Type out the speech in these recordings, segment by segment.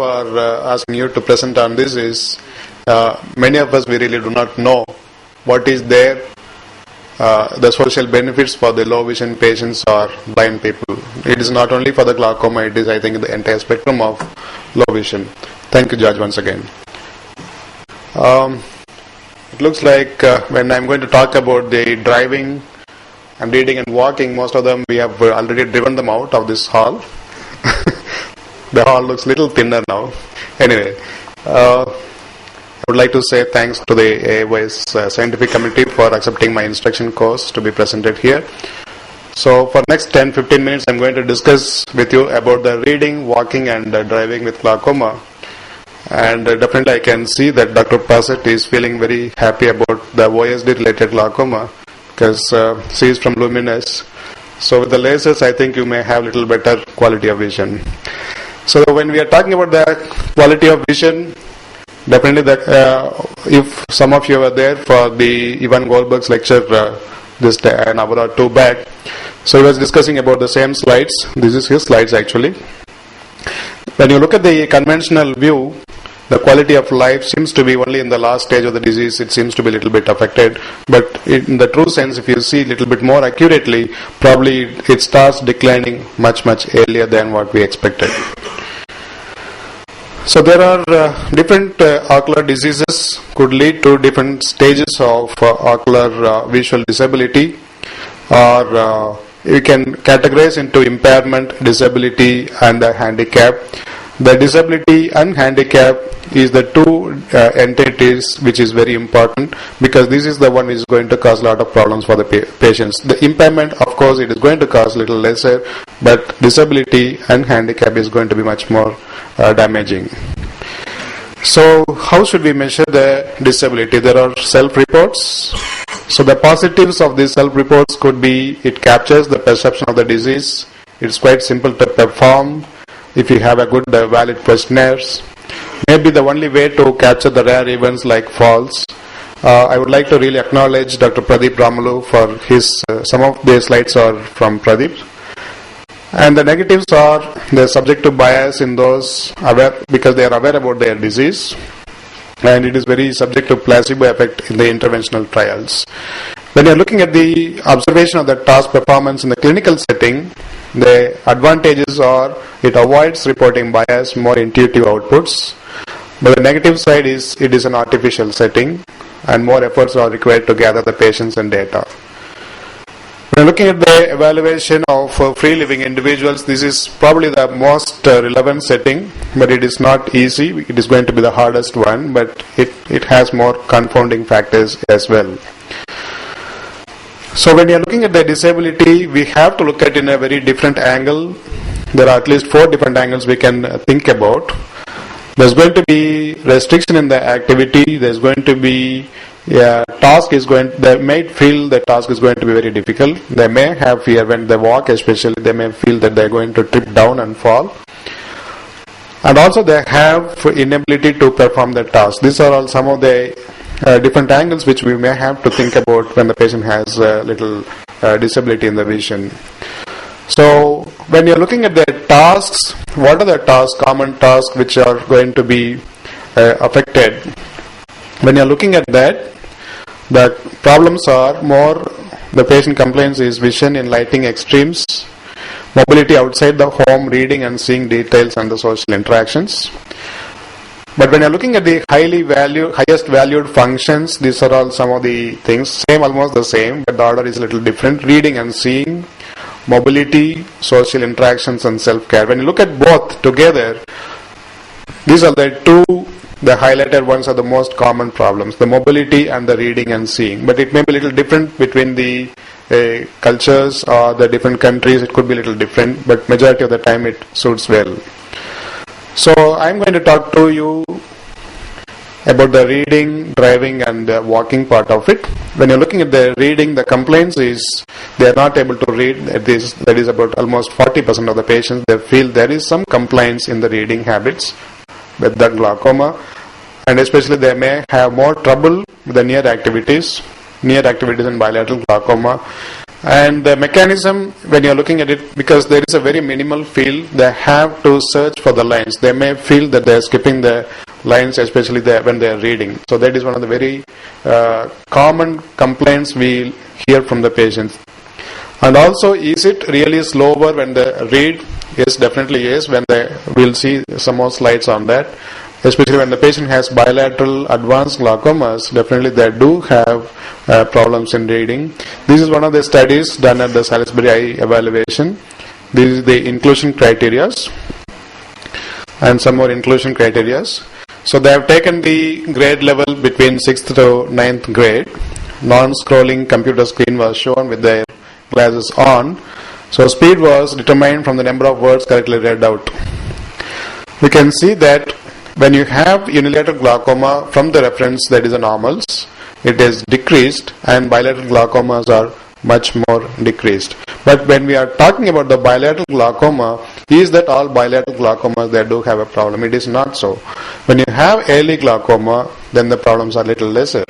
for asking you to present on this is many of us, we really do not know what is there, the social benefits for the low vision patients or blind people. It is not only for the glaucoma, it is, I think, the entire spectrum of low vision. Thank you, George, once again. It looks like when I'm going to talk about the driving and reading and walking, most of them we have already driven them out of this hall. The hall looks a little thinner now. Anyway, I would like to say thanks to the AWS scientific committee for accepting my instruction course to be presented here. So for next 10-15 minutes, I'm going to discuss with you about the reading, walking and driving with glaucoma. And definitely I can see that Dr. Passett is feeling very happy about the OSD related glaucoma because she is from Luminous. So with the lasers, I think you may have little better quality of vision. So when we are talking about the quality of vision, definitely that if some of you were there for the Ivan Goldberg's lecture just an hour or two back, so he was discussing about the same slides. This is his slides actually. When you look at the conventional view, the quality of life seems to be only in the last stage of the disease, it seems to be a little bit affected. But in the true sense, if you see a little bit more accurately, probably it starts declining much earlier than what we expected. So there are different ocular diseases could lead to different stages of ocular visual disability, or we can categorize into impairment, disability and handicap. The disability and handicap is the two entities which is very important because this is the one which is going to cause a lot of problems for the patients. The impairment, of course, it is going to cause little lesser, but disability and handicap is going to be much more damaging. So how should we measure the disability? There are self-reports. So the positives of these self-reports could be it captures the perception of the disease. It's quite simple to perform if you have a good valid questionnaires. Maybe the only way to capture the rare events like falls. I would like to really acknowledge Dr. Pradeep Ramalu for his, some of the slides are from Pradeep. And the negatives are the subjective bias in those aware, because they are aware about their disease. And it is very subject to placebo effect in the interventional trials. When you are looking at the observation of the task performance in the clinical setting, the advantages are it avoids reporting bias, more intuitive outputs. But the negative side is it is an artificial setting and more efforts are required to gather the patients and data. When looking at the evaluation of free living individuals, this is probably the most relevant setting, but it is not easy. It is going to be the hardest one, but it has more confounding factors as well. So when you are looking at the disability, we have to look at it in a very different angle. There are at least 4 different angles we can think about. There's going to be restriction in the activity. There's going to be task is going. They may feel the task is going to be very difficult. They may have fear when they walk, especially. They may feel that they're going to trip down and fall. And also they have inability to perform the task. These are all some of the different angles which we may have to think about when the patient has a little disability in the vision. So when you're looking at the tasks, what are the tasks, common tasks which are going to be affected? When you're looking at that, the problems are more, the patient complains is vision in lighting extremes, mobility outside the home, reading and seeing details and the social interactions. But when you're looking at the highest valued functions, these are all some of the things, almost the same, but the order is a little different. Reading and seeing, mobility, social interactions and self-care. When you look at both together, these are the highlighted ones are the most common problems, the mobility and the reading and seeing. But it may be a little different between the cultures or the different countries. It could be a little different, but majority of the time it suits well. So I'm going to talk to you about the reading, driving and walking part of it. When you're looking at the reading, the complaints is they are not able to read. That is about almost 40% of the patients. They feel there is some complaints in the reading habits with the glaucoma, and especially they may have more trouble with the near activities in bilateral glaucoma. And the mechanism, when you're looking at it, because there is a very minimal field, they have to search for the lines. They may feel that they're skipping the lines, especially when they're reading. So that is one of the very common complaints we hear from the patients. And also, is it really slower when they read? Yes, definitely yes. We'll see some more slides on that. Especially when the patient has bilateral advanced glaucomas, definitely they do have problems in reading. This is one of the studies done at the Salisbury Eye Evaluation. This is the inclusion criteria and some more inclusion criteria. So they have taken the grade level between 6th to 9th grade. Non-scrolling computer screen was shown with their glasses on. So speed was determined from the number of words correctly read out. We can see that when you have unilateral glaucoma from the reference that is the normals, it is decreased, and bilateral glaucomas are much more decreased. But when we are talking about the bilateral glaucoma, is that all bilateral glaucomas they do have a problem? It is not so. When you have early glaucoma, then the problems are little lesser.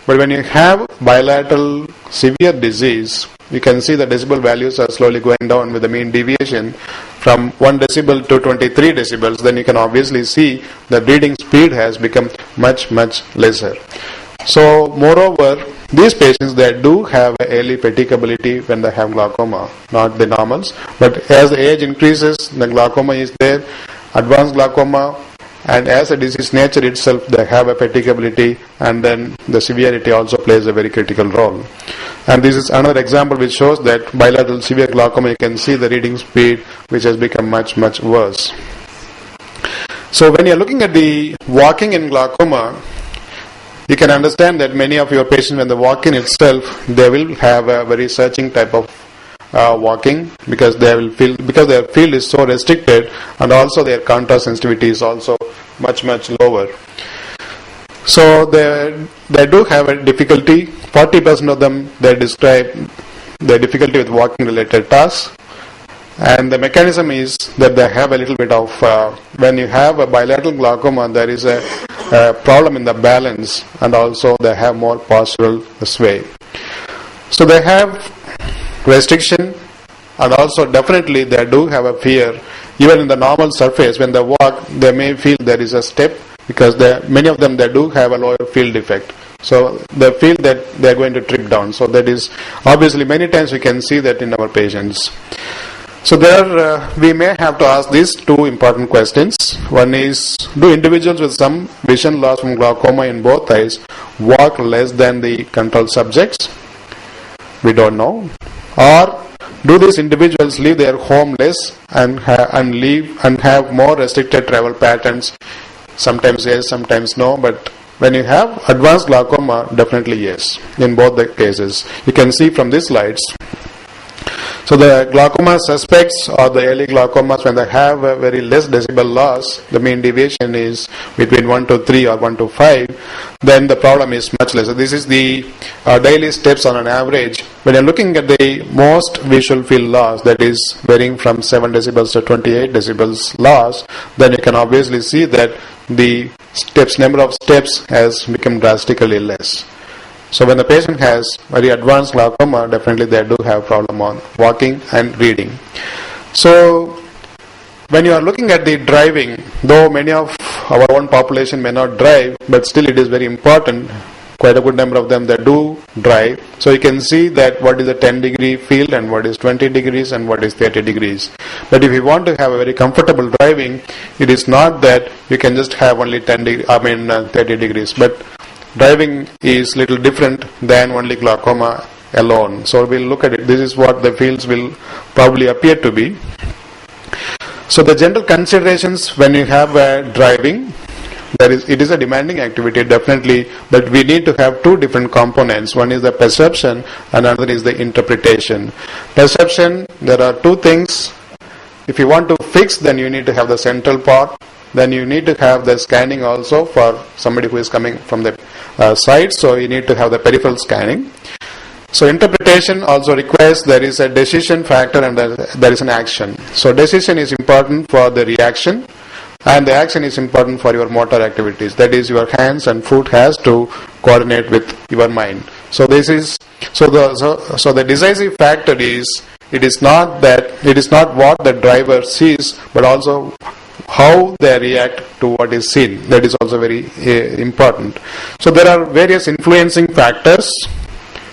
But when you have bilateral severe disease, you can see the decibel values are slowly going down with the mean deviation from 1 decibel to 23 decibels. Then you can obviously see the reading speed has become much, much lesser. So, moreover, these patients, they do have early fatigability when they have glaucoma, not the normals. But as the age increases, the glaucoma is there, advanced glaucoma, and as a disease nature itself, they have a fatigability, and then the severity also plays a very critical role. And this is another example which shows that bilateral severe glaucoma, you can see the reading speed which has become much, much worse. So when you are looking at the walking in glaucoma, you can understand that many of your patients, when they walk in itself, they will have a very searching type of walking, because their field is so restricted, and also their contrast sensitivity is also much, much lower. So they do have a difficulty. 40% of them, they describe the difficulty with walking related tasks. And the mechanism is that they have a little bit of, when you have a bilateral glaucoma, there is a problem in the balance, and also they have more postural sway. So they have restriction, and also definitely they do have a fear. Even in the normal surface, when they walk, they may feel there is a step, because many of them, they do have a lower field defect. So they feel that they are going to trip down. So that is obviously many times we can see that in our patients. So there we may have to ask these two important questions. One is, do individuals with some vision loss from glaucoma in both eyes walk less than the control subjects? We don't know. Or do these individuals leave their home less and have more restricted travel patterns? Sometimes yes, sometimes no. But when you have advanced glaucoma, definitely yes, in both the cases. You can see from these slides. So the glaucoma suspects, or the early glaucomas, when they have a very less decibel loss, the mean deviation is between 1 to 3 or 1 to 5, then the problem is much less. So this is the daily steps on an average. When you're looking at the most visual field loss, that is varying from 7 decibels to 28 decibels loss, then you can obviously see that the number of steps has become drastically less. So when the patient has very advanced glaucoma, definitely they do have problem on walking and reading. So when you are looking at the driving, though many of our own population may not drive, but still it is very important. Quite a good number of them that do drive. So you can see that what is a 10-degree field and what is 20 degrees and what is 30 degrees. But if you want to have a very comfortable driving, it is not that you can just have only 30 degrees. But driving is little different than only glaucoma alone. So we'll look at it. This is what the fields will probably appear to be. So the general considerations when you have driving, it is a demanding activity, definitely, but we need to have two different components. One is the perception and another is the interpretation. Perception, there are two things. If you want to fix, then you need to have the central part. Then you need to have the scanning also for somebody who is coming from the side. So you need to have the peripheral scanning. So interpretation also requires there is a decision factor and there is an action. So decision is important for the reaction, and the action is important for your motor activities. That is, your hands and foot has to coordinate with your mind. So the decisive factor is it is not what the driver sees, but also how they react to what is seen. That is also very important. So there are various influencing factors.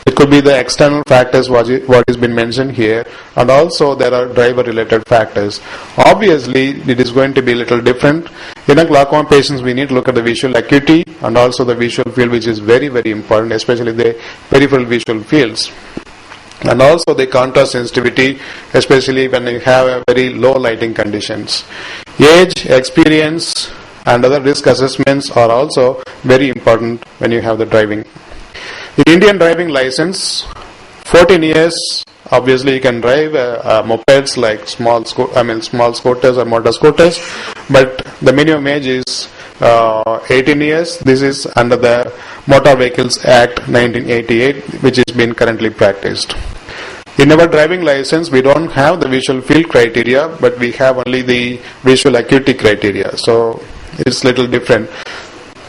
It could be the external factors, what has been mentioned here, and also there are driver-related factors. Obviously, it is going to be a little different. In a glaucoma patients, we need to look at the visual acuity and also the visual field, which is very, very important, especially the peripheral visual fields. And also the contrast sensitivity, especially when you have a very low lighting conditions. Age, experience, and other risk assessments are also very important when you have the driving. In Indian driving license, 14 years, obviously you can drive mopeds like small scooters or motor scooters, but the minimum age is 18 years. This is under the Motor Vehicles Act 1988, which is being currently practiced. In our driving license, we don't have the visual field criteria, but we have only the visual acuity criteria. So it's little different.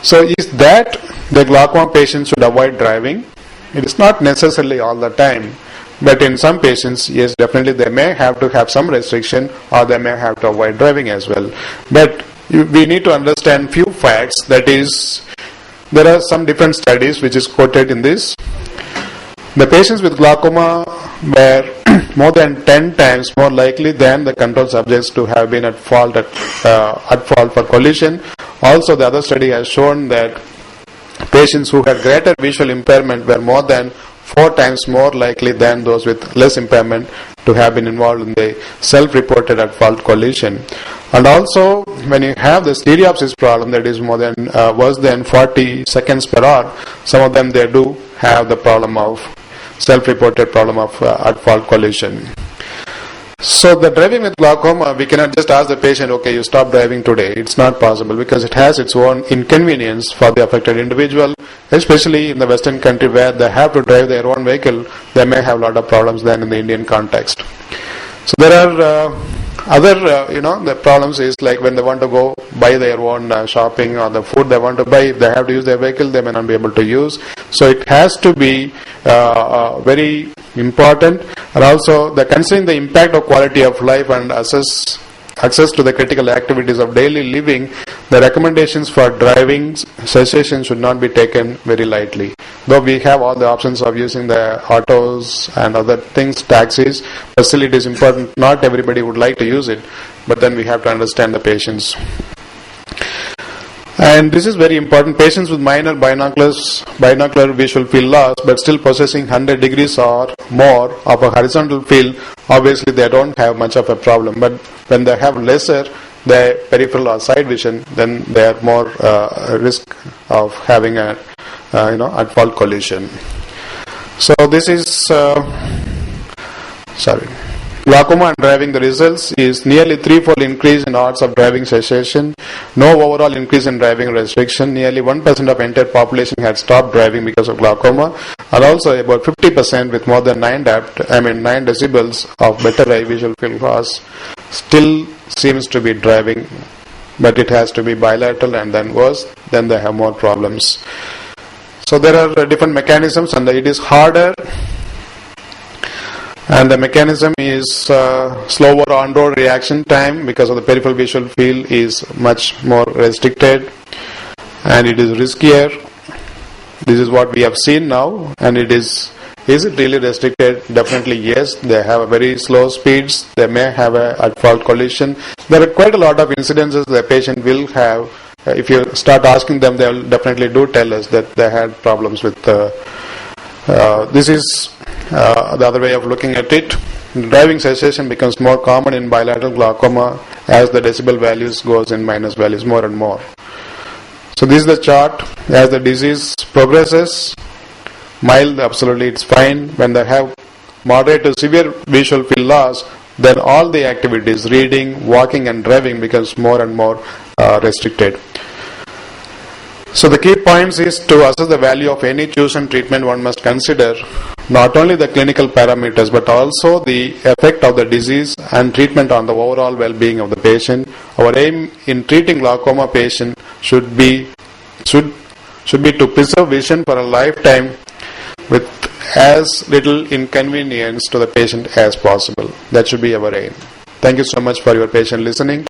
So is that the glaucoma patients should avoid driving? It is not necessarily all the time, but in some patients, yes, definitely they may have to have some restriction or they may have to avoid driving as well. But we need to understand few facts. That is, there are some different studies which is quoted in this. The patients with glaucoma were more than 10 times more likely than the control subjects to have been at fault for collision. Also, the other study has shown that patients who had greater visual impairment were more than 4 times more likely than those with less impairment to have been involved in the self-reported at-fault collision. And also, when you have the stereopsis problem that is worse than 40 seconds per hour, some of them they do have the problem of self-reported problem of at-fault collision. So the driving with glaucoma, we cannot just ask the patient, okay, you stop driving today. It's not possible because it has its own inconvenience for the affected individual, especially in the Western country where they have to drive their own vehicle. They may have a lot of problems than in the Indian context. So there are other, the problems is like when they want to go buy their own shopping or the food they want to buy, if they have to use their vehicle, they may not be able to use. So it has to be very important. And also, considering the impact of quality of life and access to the critical activities of daily living, the recommendations for driving cessation should not be taken very lightly. Though we have all the options of using the autos and other things, taxis, but still it is important. Not everybody would like to use it, but then we have to understand the patients. And this is very important. Patients with minor binocular visual field loss but still possessing 100 degrees or more of a horizontal field, obviously they don't have much of a problem. But when they have lesser the peripheral or side vision, then they are more risk of having a at-fault collision. So this is glaucoma and driving, the results is nearly 3-fold increase in odds of driving cessation, no overall increase in driving restriction, nearly 1% of entire population had stopped driving because of glaucoma, and also about 50% with more than 9 decibels of better eye visual field loss still seems to be driving, but it has to be bilateral and then worse, then they have more problems. So there are different mechanisms and it is harder. And the mechanism is slower on-road reaction time because of the peripheral visual field is much more restricted and it is riskier. This is what we have seen now, and is it really restricted? Definitely yes. They have a very slow speeds. They may have a at-fault collision. There are quite a lot of incidences the patient will have. If you start asking them, they will definitely do tell us that they had problems with this is the other way of looking at it. Driving cessation becomes more common in bilateral glaucoma as the decibel values goes in minus values more and more. So this is the chart. As the disease progresses, mild, absolutely it's fine. When they have moderate to severe visual field loss, then all the activities, reading, walking and driving becomes more and more restricted. So the key points is to assess the value of any chosen treatment, one must consider not only the clinical parameters but also the effect of the disease and treatment on the overall well-being of the patient. Our aim in treating glaucoma patient should be to preserve vision for a lifetime. with as little inconvenience to the patient as possible. That should be our aim. Thank you so much for your patient listening.